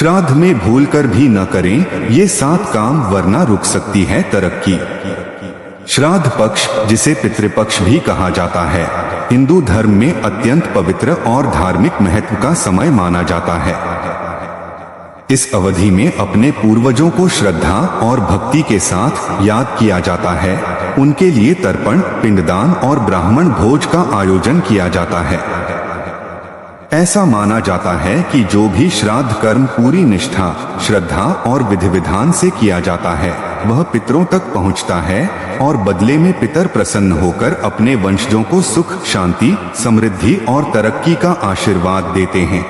श्राद्ध में भूलकर भी न करें ये 7 काम, वरना रुक सकती है तरक्की। श्राद्ध पक्ष, जिसे पितृपक्ष भी कहा जाता है, हिंदू धर्म में अत्यंत पवित्र और धार्मिक महत्व का समय माना जाता है। इस अवधि में अपने पूर्वजों को श्रद्धा और भक्ति के साथ याद किया जाता है। उनके लिए तर्पण, पिंडदान और ब्राह्मण भोज का आयोजन किया जाता है। ऐसा माना जाता है कि जो भी श्राद्ध कर्म पूरी निष्ठा, श्रद्धा और विधि विधान से किया जाता है, वह पितरों तक पहुंचता है और बदले में पितर प्रसन्न होकर अपने वंशजों को सुख, शांति, समृद्धि और तरक्की का आशीर्वाद देते हैं।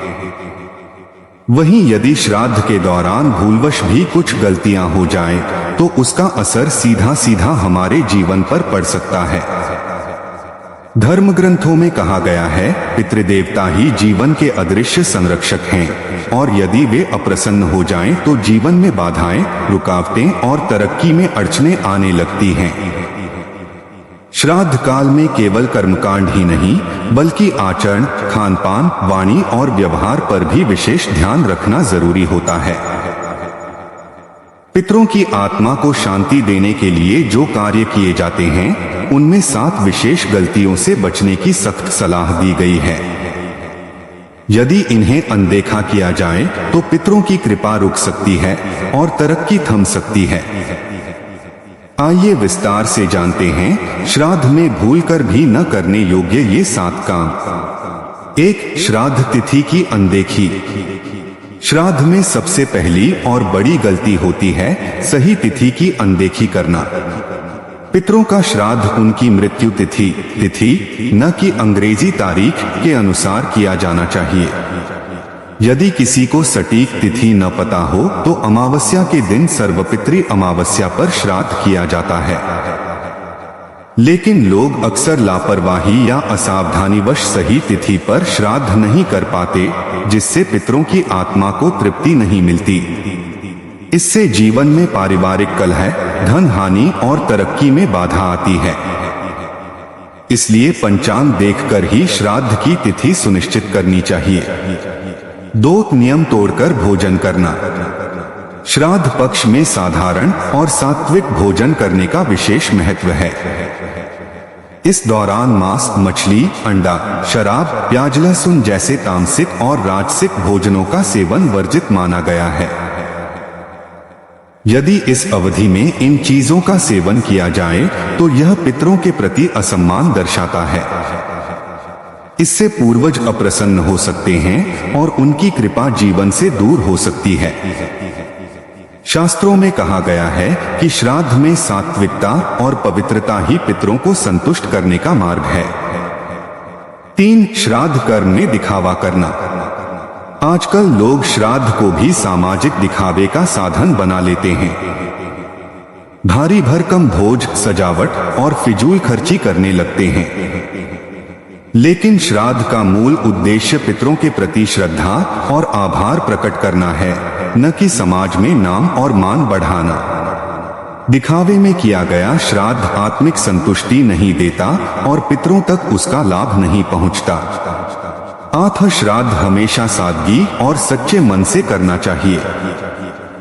वहीं यदि श्राद्ध के दौरान भूलवश भी कुछ गलतियां हो जाएं, तो उसका असर सीधा सीधा हमारे जीवन पर पड़ सकता है। धर्म ग्रंथों में कहा गया है, पितृदेवता ही जीवन के अदृश्य संरक्षक हैं और यदि वे अप्रसन्न हो जाएं, तो जीवन में बाधाएं, रुकावटें और तरक्की में अड़चनें आने लगती हैं। श्राद्ध काल में केवल कर्मकांड ही नहीं, बल्कि आचरण, खान पान, वाणी और व्यवहार पर भी विशेष ध्यान रखना जरूरी होता है। पितरों की आत्मा को शांति देने के लिए जो कार्य किए जाते हैं, उनमें 7 विशेष गलतियों से बचने की सख्त सलाह दी गई है। यदि इन्हें अनदेखा किया जाए तो पितरों की कृपा रुक सकती है और तरक्की थम सकती है। आइए विस्तार से जानते हैं श्राद्ध में भूलकर भी न करने योग्य ये 7 काम। 1. श्राद्ध तिथि की अनदेखी। श्राद्ध में सबसे पहली और बड़ी गलती होती है सही तिथि की अनदेखी करना। पितरों का श्राद्ध उनकी मृत्यु तिथि न कि अंग्रेजी तारीख के अनुसार किया जाना चाहिए। यदि किसी को सटीक तिथि न पता हो तो अमावस्या के दिन सर्वपितृ अमावस्या पर श्राद्ध किया जाता है। लेकिन लोग अक्सर लापरवाही या असावधानीवश सही तिथि पर श्राद्ध नहीं कर पाते, जिससे पितरों की आत्मा को तृप्ति नहीं मिलती। इससे जीवन में पारिवारिक कलह, धन हानि और तरक्की में बाधा आती है। इसलिए पंचांग देखकर ही श्राद्ध की तिथि सुनिश्चित करनी चाहिए। 2. नियम तोड़कर भोजन करना। श्राद्ध पक्ष में साधारण और सात्विक भोजन करने का विशेष महत्व है। इस दौरान मांस, मछली, अंडा, शराब, प्याज, लहसुन जैसे तामसिक और राजसिक भोजनों का सेवन वर्जित माना गया है। यदि इस अवधि में इन चीजों का सेवन किया जाए तो यह पितरों के प्रति असम्मान दर्शाता है। इससे पूर्वज अप्रसन्न हो सकते हैं और उनकी कृपा जीवन से दूर हो सकती है। शास्त्रों में कहा गया है कि श्राद्ध में सात्विकता और पवित्रता ही पितरों को संतुष्ट करने का मार्ग है। 3. श्राद्ध कर्म में दिखावा करना। आजकल लोग श्राद्ध को भी सामाजिक दिखावे का साधन बना लेते हैं। भारी भरकम भोज, सजावट और फिजूल खर्ची करने लगते हैं। लेकिन श्राद्ध का मूल उद्देश्य पितरों के प्रति श्रद्धा और आभार प्रकट करना है, न कि समाज में नाम और मान बढ़ाना। दिखावे में किया गया श्राद्ध आत्मिक संतुष्टि नहीं देता और पितरों तक उसका लाभ नहीं पहुंचता। अतः श्राद्ध हमेशा सादगी और सच्चे मन से करना चाहिए।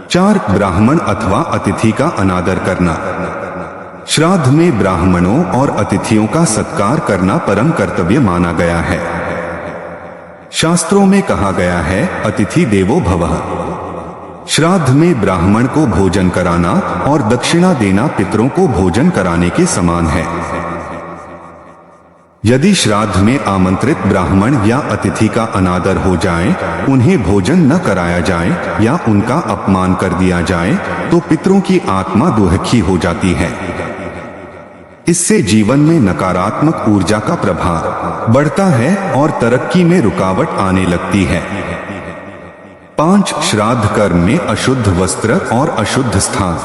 4. ब्राह्मण अथवा अतिथि का अनादर करना। श्राद्ध में ब्राह्मणों और अतिथियों का सत्कार करना परम कर्तव्य माना गया है। शास्त्रों में कहा गया है, अतिथि देवो भवः। श्राद्ध में ब्राह्मण को भोजन कराना और दक्षिणा देना पितरों को भोजन कराने के समान है। यदि श्राद्ध में आमंत्रित ब्राह्मण या अतिथि का अनादर हो जाए, उन्हें भोजन न कराया जाए या उनका अपमान कर दिया जाए, तो पितरों की आत्मा दुखी हो जाती है। इससे जीवन में नकारात्मक ऊर्जा का प्रभाव बढ़ता है और तरक्की में रुकावट आने लगती है। 5. श्राद्ध कर्म में अशुद्ध वस्त्र और अशुद्ध स्थान।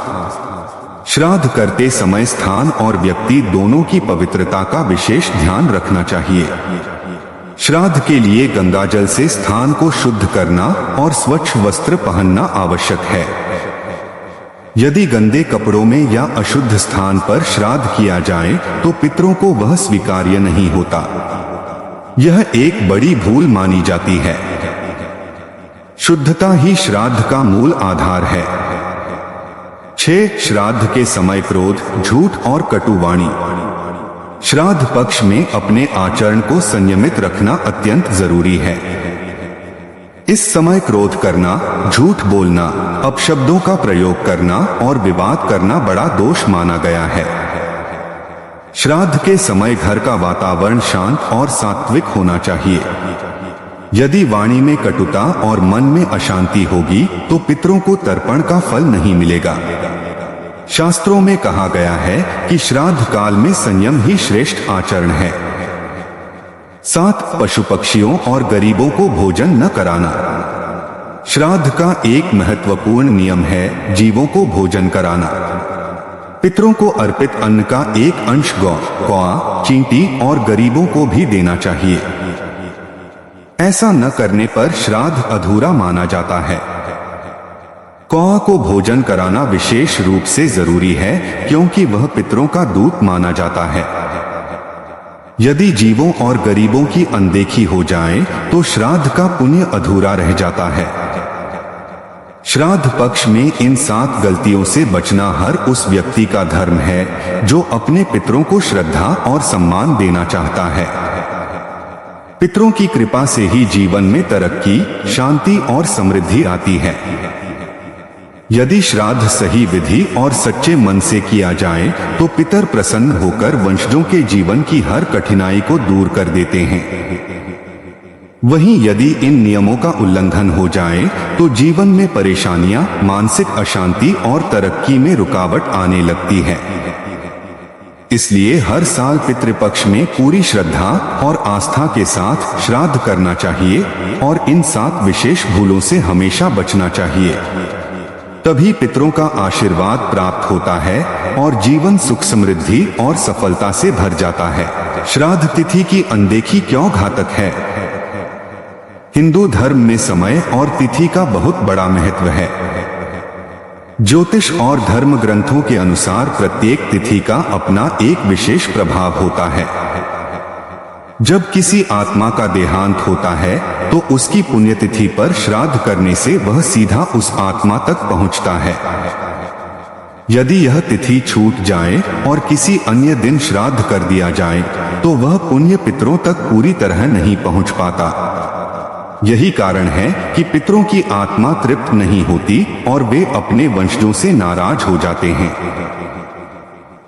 श्राद्ध करते समय स्थान और व्यक्ति दोनों की पवित्रता का विशेष ध्यान रखना चाहिए। श्राद्ध के लिए गंगाजल से स्थान को शुद्ध करना और स्वच्छ वस्त्र पहनना आवश्यक है। यदि गंदे कपड़ों में या अशुद्ध स्थान पर श्राद्ध किया जाए तो पितरों को वह स्वीकार्य नहीं होता। यह एक बड़ी भूल मानी जाती है। शुद्धता ही श्राद्ध का मूल आधार है। 6. श्राद्ध के समय क्रोध, झूठ और कटुवाणी। श्राद्ध पक्ष में अपने आचरण को संयमित रखना अत्यंत जरूरी है। इस समय क्रोध करना, झूठ बोलना, अपशब्दों का प्रयोग करना और विवाद करना बड़ा दोष माना गया है। श्राद्ध के समय घर का वातावरण शांत और सात्विक होना चाहिए। यदि वाणी में कटुता और मन में अशांति होगी तो पितरों को तर्पण का फल नहीं मिलेगा। शास्त्रों में कहा गया है कि श्राद्ध काल में संयम ही श्रेष्ठ आचरण है। 7. पशु पक्षियों और गरीबों को भोजन न कराना। श्राद्ध का एक महत्वपूर्ण नियम है जीवों को भोजन कराना। पितरों को अर्पित अन्न का एक अंश गौ, कौआ, चींटी और गरीबों को भी देना चाहिए। ऐसा न करने पर श्राद्ध अधूरा माना जाता है। कौआ को भोजन कराना विशेष रूप से जरूरी है क्योंकि वह पितरों का दूत माना जाता है। यदि जीवों और गरीबों की अनदेखी हो जाए तो श्राद्ध का पुण्य अधूरा रह जाता है। श्राद्ध पक्ष में इन 7 गलतियों से बचना हर उस व्यक्ति का धर्म है जो अपने पितरों को श्रद्धा और सम्मान देना चाहता है। पितरों की कृपा से ही जीवन में तरक्की, शांति और समृद्धि आती है। यदि श्राद्ध सही विधि और सच्चे मन से किया जाए तो पितर प्रसन्न होकर वंशजों के जीवन की हर कठिनाई को दूर कर देते हैं। वहीं यदि इन नियमों का उल्लंघन हो जाए तो जीवन में परेशानियां, मानसिक अशांति और तरक्की में रुकावट आने लगती है। इसलिए हर साल पितृपक्ष में पूरी श्रद्धा और आस्था के साथ श्राद्ध करना चाहिए और इन 7 विशेष भूलों से हमेशा बचना चाहिए। तभी पितरों का आशीर्वाद प्राप्त होता है और जीवन सुख, समृद्धि और सफलता से भर जाता है। श्राद्ध तिथि की अनदेखी क्यों घातक है? हिंदू धर्म में समय और तिथि का बहुत बड़ा महत्व है। ज्योतिष और धर्म ग्रंथों के अनुसार प्रत्येक तिथि का अपना एक विशेष प्रभाव होता है। जब किसी आत्मा का देहांत होता है तो उसकी पुण्यतिथि पर श्राद्ध करने से वह सीधा उस आत्मा तक पहुंचता है। यदि यह तिथि छूट जाए और किसी अन्य दिन श्राद्ध कर दिया जाए तो वह पुण्य पितरों तक पूरी तरह नहीं पहुंच पाता। यही कारण है कि पितरों की आत्मा तृप्त नहीं होती और वे अपने वंशजों से नाराज हो जाते हैं।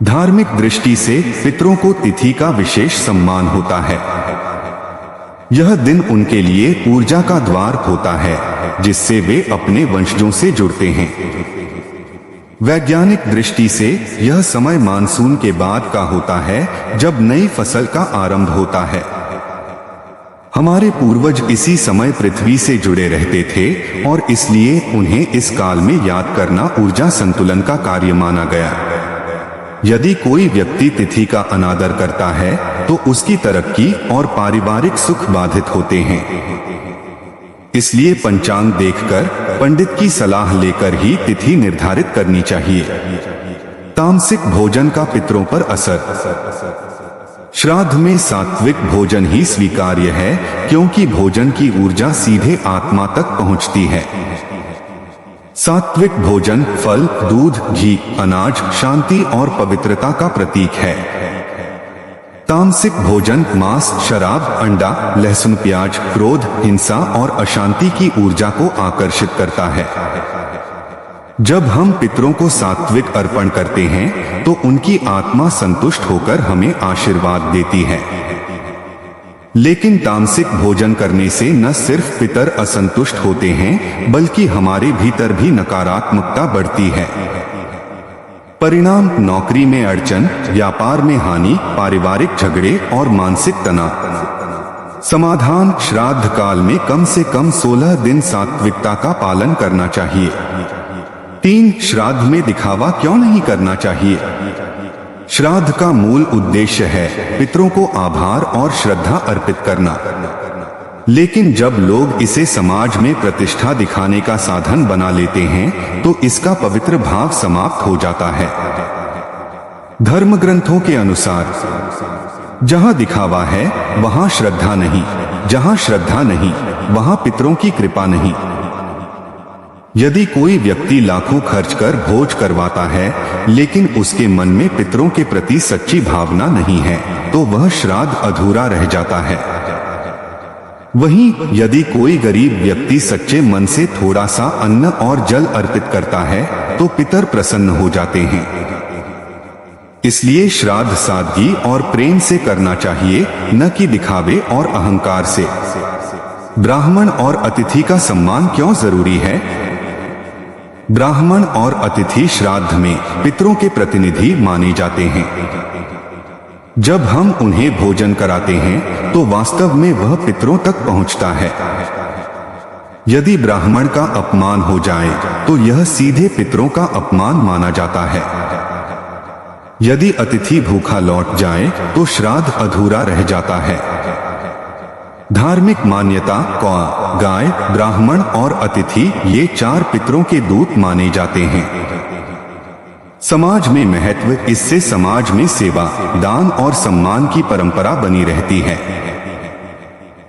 धार्मिक दृष्टि से पितरों को तिथि का विशेष सम्मान होता है। यह दिन उनके लिए ऊर्जा का द्वार होता है जिससे वे अपने वंशजों से जुड़ते हैं। वैज्ञानिक दृष्टि से यह समय मानसून के बाद का होता है जब नई फसल का आरंभ होता है। हमारे पूर्वज इसी समय पृथ्वी से जुड़े रहते थे और इसलिए उन्हें इस काल में याद करना ऊर्जा संतुलन का कार्य माना गया। यदि कोई व्यक्ति तिथि का अनादर करता है तो उसकी तरक्की और पारिवारिक सुख बाधित होते हैं। इसलिए पंचांग देखकर, पंडित की सलाह लेकर ही तिथि निर्धारित करनी चाहिए। तामसिक भोजन का पितरों पर असर। श्राद्ध में सात्विक भोजन ही स्वीकार्य है क्योंकि भोजन की ऊर्जा सीधे आत्मा तक पहुंचती है। सात्विक भोजन फल, दूध, घी, अनाज, शांति और पवित्रता का प्रतीक है। तामसिक भोजन मांस, शराब, अंडा, लहसुन, प्याज, क्रोध, हिंसा और अशांति की ऊर्जा को आकर्षित करता है। जब हम पितरों को सात्विक अर्पण करते हैं तो उनकी आत्मा संतुष्ट होकर हमें आशीर्वाद देती है। लेकिन तामसिक भोजन करने से न सिर्फ पितर असंतुष्ट होते हैं बल्कि हमारे भीतर भी नकारात्मकता बढ़ती है। परिणाम नौकरी में अड़चन, व्यापार में हानि, पारिवारिक झगड़े और मानसिक तनाव। समाधान: श्राद्ध काल में कम से कम 16 दिन सात्विकता का पालन करना चाहिए। 3. श्राद्ध में दिखावा क्यों नहीं करना चाहिए? श्राद्ध का मूल उद्देश्य है पितरों को आभार और श्रद्धा अर्पित करना। लेकिन जब लोग इसे समाज में प्रतिष्ठा दिखाने का साधन बना लेते हैं तो इसका पवित्र भाव समाप्त हो जाता है। धर्म ग्रंथों के अनुसार जहां दिखावा है वहां श्रद्धा नहीं, जहां श्रद्धा नहीं वहां पितरों की कृपा नहीं। यदि कोई व्यक्ति लाखों खर्च कर भोज करवाता है लेकिन उसके मन में पितरों के प्रति सच्ची भावना नहीं है तो वह श्राद्ध अधूरा रह जाता है। वहीं यदि कोई गरीब व्यक्ति सच्चे मन से थोड़ा सा अन्न और जल अर्पित करता है तो पितर प्रसन्न हो जाते हैं। इसलिए श्राद्ध सादगी और प्रेम से करना चाहिए, न कि दिखावे और अहंकार से। ब्राह्मण और अतिथि का सम्मान क्यों जरूरी है? ब्राह्मण और अतिथि श्राद्ध में पितरों के प्रतिनिधि माने जाते हैं। जब हम उन्हें भोजन कराते हैं तो वास्तव में वह पितरों तक पहुंचता है। यदि ब्राह्मण का अपमान हो जाए तो यह सीधे पितरों का अपमान माना जाता है। यदि अतिथि भूखा लौट जाए तो श्राद्ध अधूरा रह जाता है। धार्मिक मान्यता गाय, ब्राह्मण और अतिथि ये 4 पितरों के दूत माने जाते हैं। समाज में महत्व, इससे समाज में सेवा, दान और सम्मान की परंपरा बनी रहती है।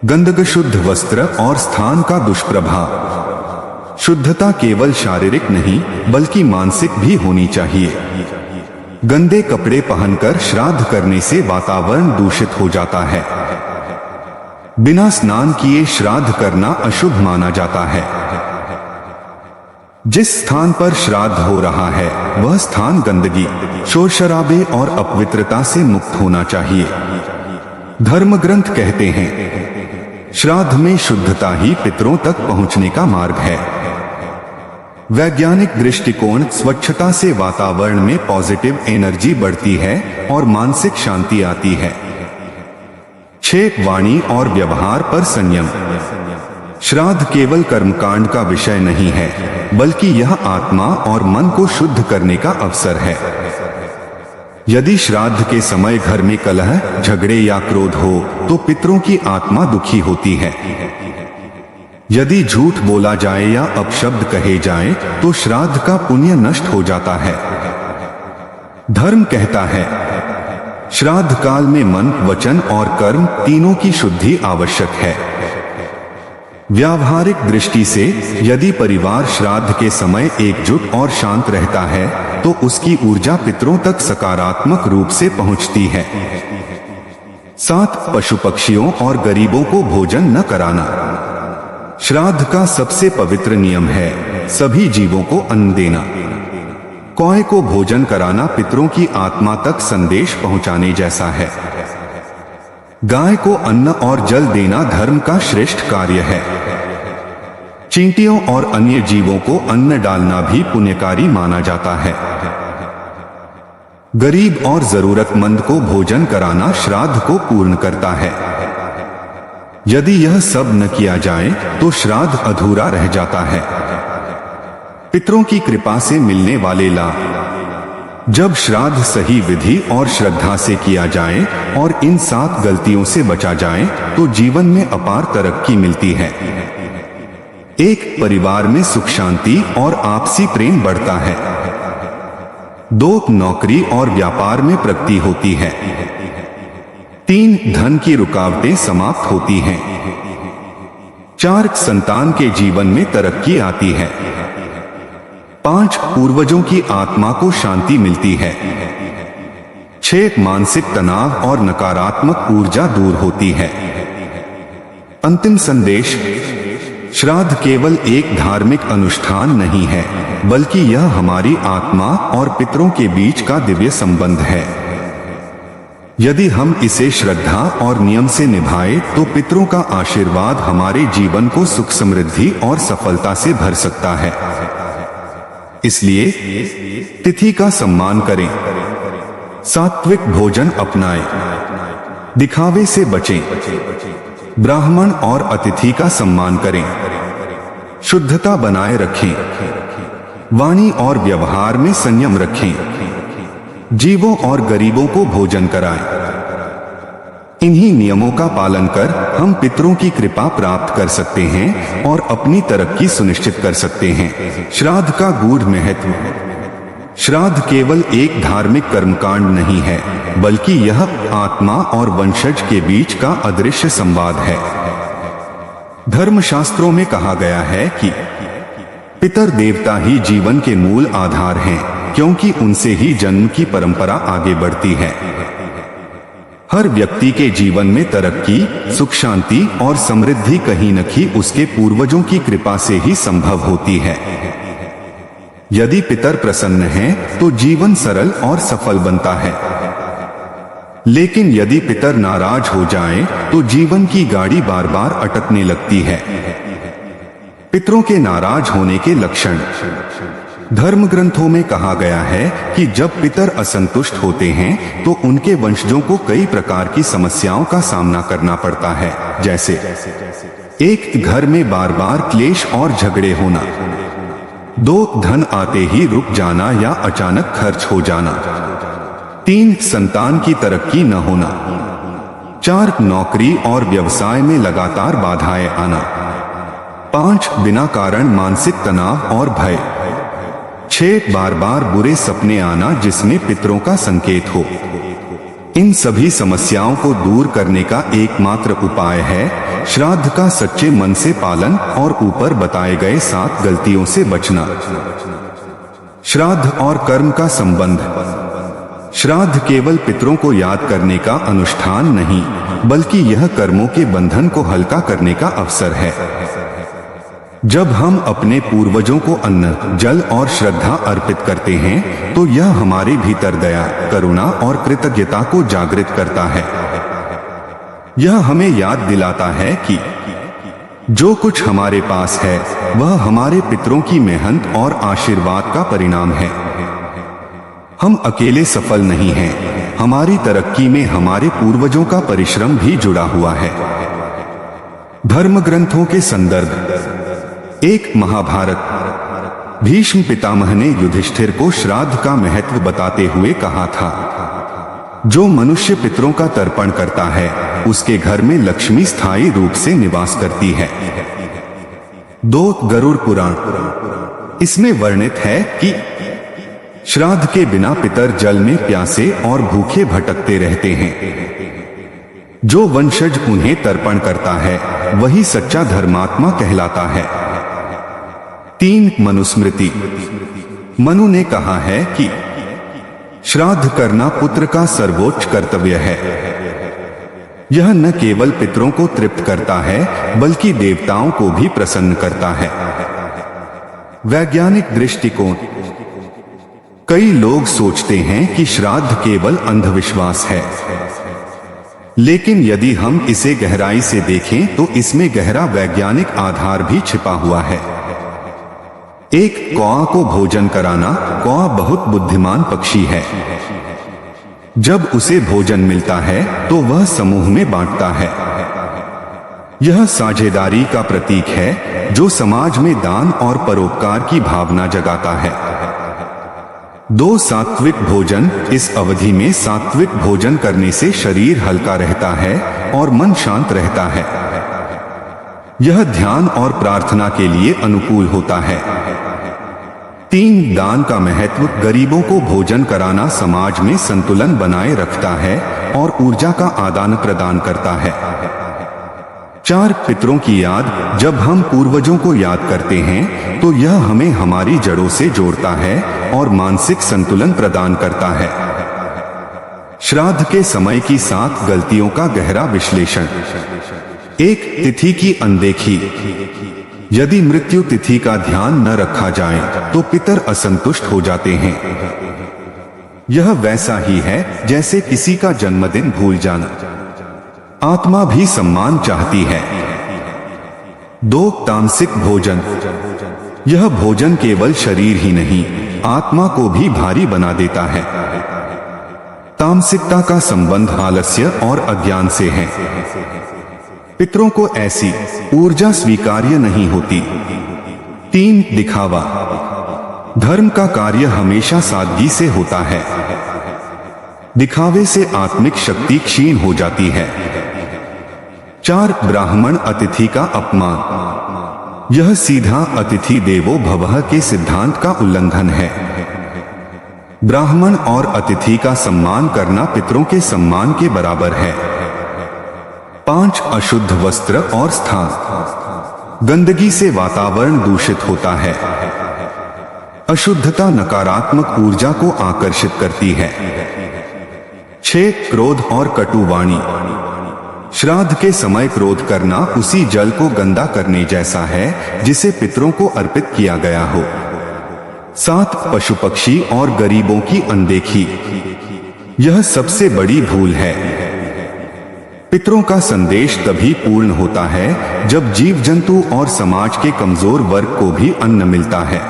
गंदग, शुद्ध वस्त्र और स्थान का दुष्प्रभाव। शुद्धता केवल शारीरिक नहीं बल्कि मानसिक भी होनी चाहिए। गंदे कपड़े पहनकर श्राद्ध करने से वातावरण दूषित हो जाता है। बिना स्नान किए श्राद्ध करना अशुभ माना जाता है। जिस स्थान पर श्राद्ध हो रहा है वह स्थान गंदगी, शोर शराबे और अपवित्रता से मुक्त होना चाहिए। धर्म ग्रंथ कहते हैं श्राद्ध में शुद्धता ही पितरों तक पहुंचने का मार्ग है। वैज्ञानिक दृष्टिकोण, स्वच्छता से वातावरण में पॉजिटिव एनर्जी बढ़ती है और मानसिक शांति आती है। 6 वाणी और व्यवहार पर संयम। श्राद्ध केवल कर्मकांड का विषय नहीं है बल्कि यह आत्मा और मन को शुद्ध करने का अवसर है। यदि श्राद्ध के समय घर में कलह, झगड़े या क्रोध हो तो पितरों की आत्मा दुखी होती है। यदि झूठ बोला जाए या अपशब्द कहे जाए तो श्राद्ध का पुण्य नष्ट हो जाता है। धर्म कहता है श्राद्ध काल में मन, वचन और कर्म तीनों की शुद्धि आवश्यक है। व्यावहारिक दृष्टि से यदि परिवार श्राद्ध के समय एकजुट और शांत रहता है तो उसकी ऊर्जा पितरों तक सकारात्मक रूप से पहुंचती है। 7 पशु पक्षियों और गरीबों को भोजन न कराना। श्राद्ध का सबसे पवित्र नियम है सभी जीवों को अन्न देना। कौए को भोजन कराना पितरों की आत्मा तक संदेश पहुंचाने जैसा है। गाय को अन्न और जल देना धर्म का श्रेष्ठ कार्य है। चींटियों और अन्य जीवों को अन्न डालना भी पुण्यकारी माना जाता है। गरीब और जरूरतमंद को भोजन कराना श्राद्ध को पूर्ण करता है। यदि यह सब न किया जाए तो श्राद्ध अधूरा रह जाता है। पितरों की कृपा से मिलने वाले लाभ। जब श्राद्ध सही विधि और श्रद्धा से किया जाए और इन 7 गलतियों से बचा जाए तो जीवन में अपार तरक्की मिलती है। एक, परिवार में सुख शांति और आपसी प्रेम बढ़ता है। 2, नौकरी और व्यापार में प्रगति होती है। 3, धन की रुकावटें समाप्त होती हैं। 4, संतान के जीवन में तरक्की आती है। 5, पूर्वजों की आत्मा को शांति मिलती है। 6, मानसिक तनाव और नकारात्मक ऊर्जा दूर होती है। अंतिम संदेश, श्राद्ध केवल एक धार्मिक अनुष्ठान नहीं है बल्कि यह हमारी आत्मा और पितरों के बीच का दिव्य संबंध है। यदि हम इसे श्रद्धा और नियम से निभाएं तो पितरों का आशीर्वाद हमारे जीवन को सुख, समृद्धि और सफलता से भर सकता है। इसलिए तिथि का सम्मान करें, सात्विक भोजन अपनाएं, दिखावे से बचें, ब्राह्मण और अतिथि का सम्मान करें, शुद्धता बनाए रखें, वाणी और व्यवहार में संयम रखें, जीवों और गरीबों को भोजन कराएं। इन्हीं नियमों का पालन कर हम पितरों की कृपा प्राप्त कर सकते हैं और अपनी तरक्की सुनिश्चित कर सकते हैं। श्राद्ध का गूढ़ महत्व। श्राद्ध केवल एक धार्मिक कर्मकांड नहीं है बल्कि यह आत्मा और वंशज के बीच का अदृश्य संवाद है। धर्मशास्त्रों में कहा गया है कि पितर देवता ही जीवन के मूल आधार हैं, क्योंकि उनसे ही जन्म की परंपरा आगे बढ़ती है। हर व्यक्ति के जीवन में तरक्की, सुख शांति और समृद्धि कहीं न कहीं उसके पूर्वजों की कृपा से ही संभव होती है। यदि पितर प्रसन्न हैं, तो जीवन सरल और सफल बनता है। लेकिन यदि पितर नाराज हो जाएं, तो जीवन की गाड़ी बार बार अटकने लगती है। पितरों के नाराज होने के लक्षण। धर्म ग्रंथों में कहा गया है कि जब पितर असंतुष्ट होते हैं तो उनके वंशजों को कई प्रकार की समस्याओं का सामना करना पड़ता है, जैसे एक, घर में बार बार क्लेश और झगड़े होना। 2, धन आते ही रुक जाना या अचानक खर्च हो जाना। 3, संतान की तरक्की न होना। 4, नौकरी और व्यवसाय में लगातार बाधाएं आना। 5, बिना कारण मानसिक तनाव और भय। 6, बार बार बुरे सपने आना जिसमें पितरों का संकेत हो। इन सभी समस्याओं को दूर करने का एकमात्र उपाय है श्राद्ध का सच्चे मन से पालन और ऊपर बताए गए 7 गलतियों से बचना। श्राद्ध और कर्म का संबंध। श्राद्ध केवल पितरों को याद करने का अनुष्ठान नहीं, बल्कि यह कर्मों के बंधन को हल्का करने का अवसर है। जब हम अपने पूर्वजों को अन्न, जल और श्रद्धा अर्पित करते हैं, तो यह हमारे भीतर दया, करुणा और कृतज्ञता को जागृत करता है। यह हमें याद दिलाता है कि जो कुछ हमारे पास है वह हमारे पितरों की मेहनत और आशीर्वाद का परिणाम है। हम अकेले सफल नहीं हैं, हमारी तरक्की में हमारे पूर्वजों का परिश्रम भी जुड़ा हुआ है। धर्म ग्रंथों के संदर्भ। 1, महाभारत। भीष्म पितामह ने युधिष्ठिर को श्राद्ध का महत्व बताते हुए कहा था, जो मनुष्य पितरों का तर्पण करता है उसके घर में लक्ष्मी स्थायी रूप से निवास करती है। 2, गरुड़ पुराण। इसमें वर्णित है कि श्राद्ध के बिना पितर जल में प्यासे और भूखे भटकते रहते हैं। जो वंशज उन्हें तर्पण करता है वही सच्चा धर्मात्मा कहलाता है। 3, मनुस्मृति। मनु ने कहा है कि श्राद्ध करना पुत्र का सर्वोच्च कर्तव्य है। यह न केवल पितरों को तृप्त करता है बल्कि देवताओं को भी प्रसन्न करता है। वैज्ञानिक दृष्टिकोण। कई लोग सोचते हैं कि श्राद्ध केवल अंधविश्वास है, लेकिन यदि हम इसे गहराई से देखें तो इसमें गहरा वैज्ञानिक आधार भी छिपा हुआ है। 1, कौआ को भोजन कराना। कौआ बहुत बुद्धिमान पक्षी है। जब उसे भोजन मिलता है तो वह समूह में बांटता है। यह साझेदारी का प्रतीक है जो समाज में दान और परोपकार की भावना जगाता है। 2, सात्विक भोजन। इस अवधि में सात्विक भोजन करने से शरीर हल्का रहता है और मन शांत रहता है। यह ध्यान और प्रार्थना के लिए अनुकूल होता है। 3, दान का महत्व। गरीबों को भोजन कराना समाज में संतुलन बनाए रखता है और ऊर्जा का आदान प्रदान करता है। 4, पितरों की याद। जब हम पूर्वजों को याद करते हैं तो यह हमें हमारी जड़ों से जोड़ता है और मानसिक संतुलन प्रदान करता है। श्राद्ध के समय की 7 गलतियों का गहरा विश्लेषण। 1, तिथि की अनदेखी। यदि मृत्यु तिथि का ध्यान न रखा जाए तो पितर असंतुष्ट हो जाते हैं। यह वैसा ही है जैसे किसी का जन्मदिन भूल जाना। आत्मा भी सम्मान चाहती है। 2, तामसिक भोजन। यह भोजन केवल शरीर ही नहीं, आत्मा को भी भारी बना देता है। तामसिकता का संबंध आलस्य और अज्ञान से है। पितरों को ऐसी ऊर्जा स्वीकार्य नहीं होती। 3, दिखावा। धर्म का कार्य हमेशा सादगी से होता है। दिखावे से आत्मिक शक्ति क्षीण हो जाती है। 4, ब्राह्मण अतिथि का अपमान। यह सीधा अतिथि देवो भवः के सिद्धांत का उल्लंघन है। ब्राह्मण और अतिथि का सम्मान करना पितरों के सम्मान के बराबर है। 5, अशुद्ध वस्त्र और स्थान। गंदगी से वातावरण दूषित होता है। अशुद्धता नकारात्मक ऊर्जा को आकर्षित करती है। 6. क्रोध और कटुवाणी। श्राद्ध के समय क्रोध करना उसी जल को गंदा करने जैसा है जिसे पितरों को अर्पित किया गया हो। 7. पशु पक्षी और गरीबों की अनदेखी। यह सबसे बड़ी भूल है। पितरों का संदेश तभी पूर्ण होता है जब जीव जंतु और समाज के कमजोर वर्ग को भी अन्न मिलता है।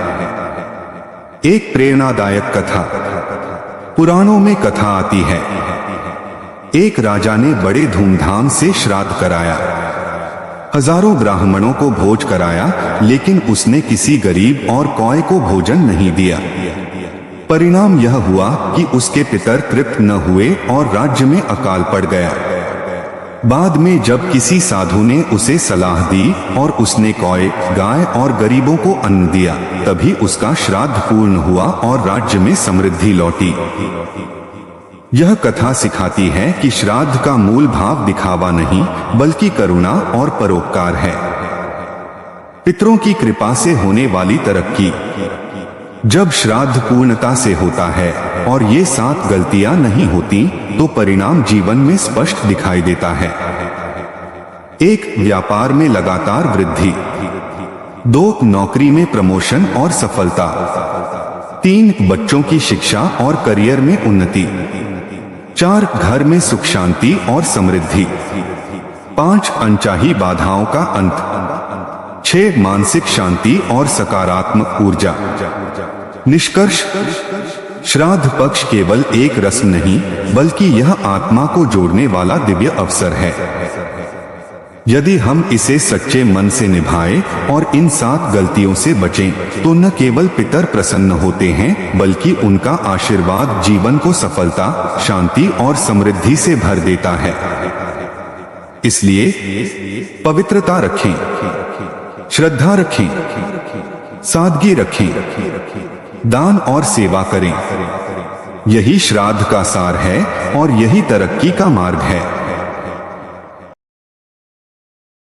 एक प्रेरणादायक कथा। पुराणों में कथा आती है, एक राजा ने बड़े धूमधाम से श्राद्ध कराया। हजारों ब्राह्मणों को भोज कराया, लेकिन उसने किसी गरीब और कौए को भोजन नहीं दिया। परिणाम यह हुआ कि उसके पितर तृप्त न हुए और राज्य में अकाल पड़ गया। बाद में जब किसी साधु ने उसे सलाह दी और उसने कौए, गाय और गरीबों को अन्न दिया, तभी उसका श्राद्ध पूर्ण हुआ और राज्य में समृद्धि लौटी। यह कथा सिखाती है कि श्राद्ध का मूल भाव दिखावा नहीं, बल्कि करुणा और परोपकार है। पितरों की कृपा से होने वाली तरक्की। जब श्राद्ध पूर्णता से होता है और ये 7 गलतियां नहीं होती, तो परिणाम जीवन में स्पष्ट दिखाई देता है। 1. व्यापार में लगातार वृद्धि। 2. नौकरी में प्रमोशन और सफलता। 3. बच्चों की शिक्षा और करियर में उन्नति। 4. घर में सुख शांति और समृद्धि। 5. अनचाही बाधाओं का अंत। 6. मानसिक शांति और सकारात्मक ऊर्जा। निष्कर्ष, श्राद्ध पक्ष केवल एक रस्म नहीं, बल्कि यह आत्मा को जोड़ने वाला दिव्य अवसर है। यदि हम इसे सच्चे मन से निभाएं और इन 7 गलतियों से बचें, तो न केवल पितर प्रसन्न होते हैं, बल्कि उनका आशीर्वाद जीवन को सफलता, शांति और समृद्धि से भर देता है। इसलिए पवित्रता रखें, श्रद्धा रखें, सादगी रखें, दान और सेवा करें। यही श्राद्ध का सार है और यही तरक्की का मार्ग है।